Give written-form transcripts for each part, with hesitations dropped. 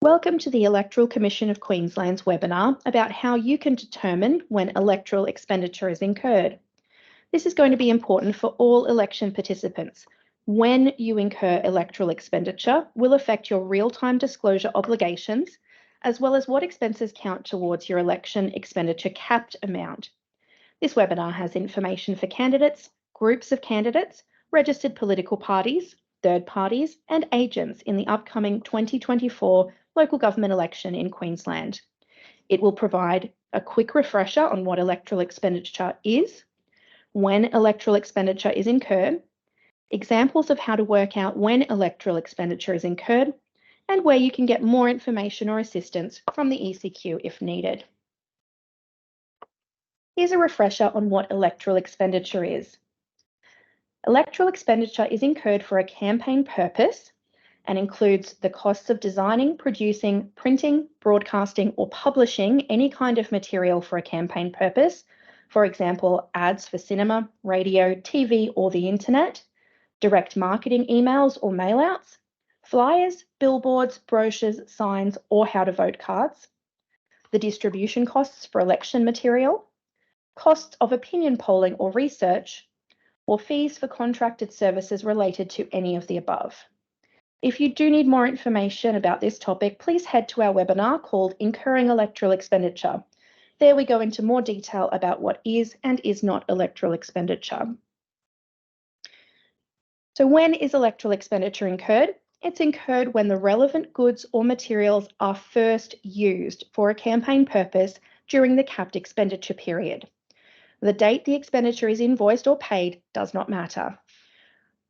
Welcome to the Electoral Commission of Queensland's webinar about how you can determine when electoral expenditure is incurred. This is going to be important for all election participants. When you incur electoral expenditure will affect your real-time disclosure obligations, as well as what expenses count towards your election expenditure capped amount. This webinar has information for candidates, groups of candidates, registered political parties, third parties, and agents in the upcoming 2024 local government election in Queensland. It will provide a quick refresher on what electoral expenditure is, when electoral expenditure is incurred, examples of how to work out when electoral expenditure is incurred, and where you can get more information or assistance from the ecq if needed. Here's a refresher on what electoral expenditure is. Electoral expenditure is incurred for a campaign purpose and includes the costs of designing, producing, printing, broadcasting, or publishing any kind of material for a campaign purpose, for example, ads for cinema, radio, TV, or the internet, direct marketing emails or mailouts, flyers, billboards, brochures, signs, or how to vote cards, the distribution costs for election material, costs of opinion polling or research, or fees for contracted services related to any of the above. If you do need more information about this topic, please head to our webinar called Incurring Electoral Expenditure. There we go into more detail about what is and is not electoral expenditure. So when is electoral expenditure incurred? It's incurred when the relevant goods or materials are first used for a campaign purpose during the capped expenditure period. The date the expenditure is invoiced or paid does not matter.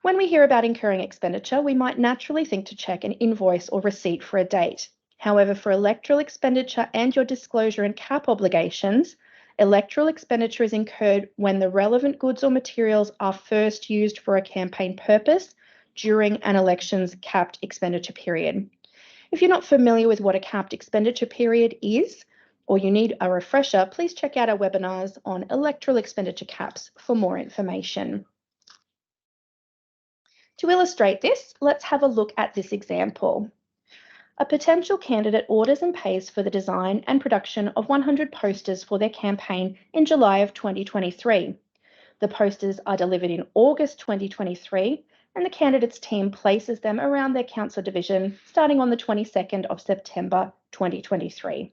When we hear about incurring expenditure, we might naturally think to check an invoice or receipt for a date. However, for electoral expenditure and your disclosure and cap obligations, electoral expenditure is incurred when the relevant goods or materials are first used for a campaign purpose during an election's capped expenditure period. If you're not familiar with what a capped expenditure period is, or you need a refresher, please check out our webinars on electoral expenditure caps for more information. To illustrate this, let's have a look at this example. A potential candidate orders and pays for the design and production of 100 posters for their campaign in July of 2023. The posters are delivered in August 2023, and the candidate's team places them around their council division starting on the 22nd of September 2023.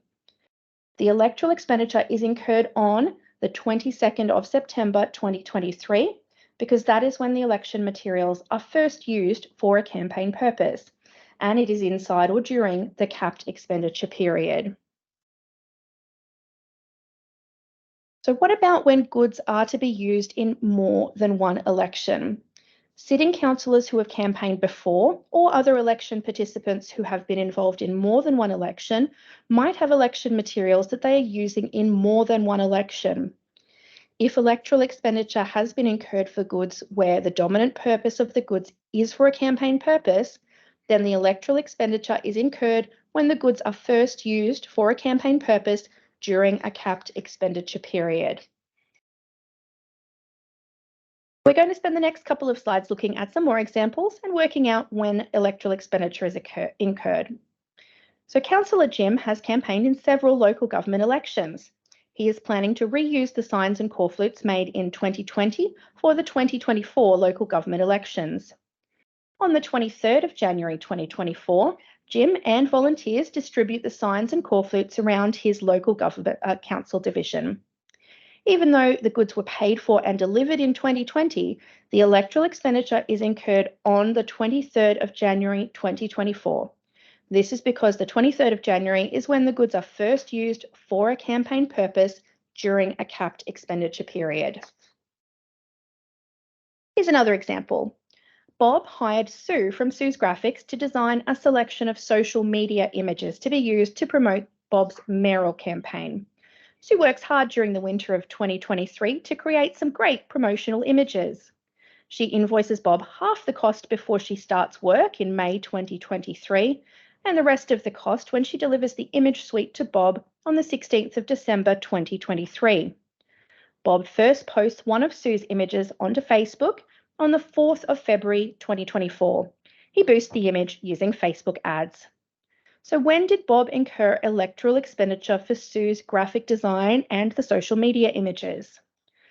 The electoral expenditure is incurred on the 22nd of September 2023 because that is when the election materials are first used for a campaign purpose, and it is inside or during the capped expenditure period. So what about when goods are to be used in more than one election? Sitting councillors who have campaigned before or other election participants who have been involved in more than one election might have election materials that they are using in more than one election. If electoral expenditure has been incurred for goods where the dominant purpose of the goods is for a campaign purpose, then the electoral expenditure is incurred when the goods are first used for a campaign purpose during a capped expenditure period. We're going to spend the next couple of slides looking at some more examples and working out when electoral expenditure is incurred. So Councillor Jim has campaigned in several local government elections. He is planning to reuse the signs and corflutes made in 2020 for the 2024 local government elections. On the 23rd of January 2024, Jim and volunteers distribute the signs and corflutes around his local government council division. Even though the goods were paid for and delivered in 2020, the electoral expenditure is incurred on the 23rd of January 2024. This is because the 23rd of January is when the goods are first used for a campaign purpose during a capped expenditure period. Here's another example. Bob hired Sue from Sue's Graphics to design a selection of social media images to be used to promote Bob's mayoral campaign. Sue works hard during the winter of 2023 to create some great promotional images. She invoices Bob half the cost before she starts work in May 2023, and the rest of the cost when she delivers the image suite to Bob on the 16th of December 2023. Bob first posts one of Sue's images onto Facebook on the 4th of February 2024. He boosts the image using Facebook ads. So when did Bob incur electoral expenditure for Sue's graphic design and the social media images?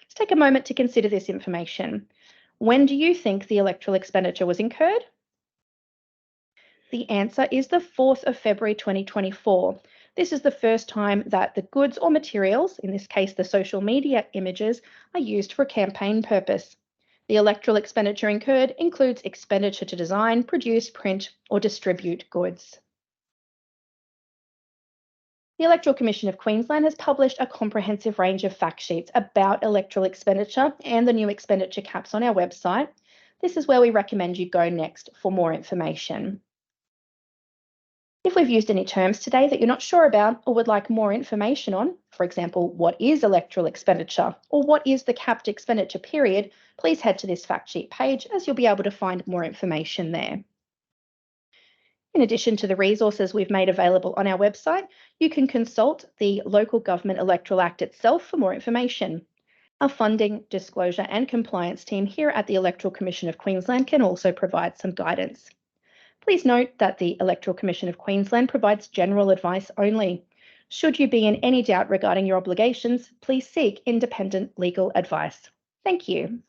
Let's take a moment to consider this information. When do you think the electoral expenditure was incurred? The answer is the 4th of February 2024. This is the first time that the goods or materials, in this case the social media images, are used for a campaign purpose. The electoral expenditure incurred includes expenditure to design, produce, print, or distribute goods. The Electoral Commission of Queensland has published a comprehensive range of fact sheets about electoral expenditure and the new expenditure caps on our website. This is where we recommend you go next for more information. If we've used any terms today that you're not sure about or would like more information on, for example, what is electoral expenditure or what is the capped expenditure period, please head to this fact sheet page as you'll be able to find more information there. In addition to the resources we've made available on our website, you can consult the Local Government Electoral Act itself for more information. Our funding, disclosure and compliance team here at the Electoral Commission of Queensland can also provide some guidance. Please note that the Electoral Commission of Queensland provides general advice only. Should you be in any doubt regarding your obligations, please seek independent legal advice. Thank you.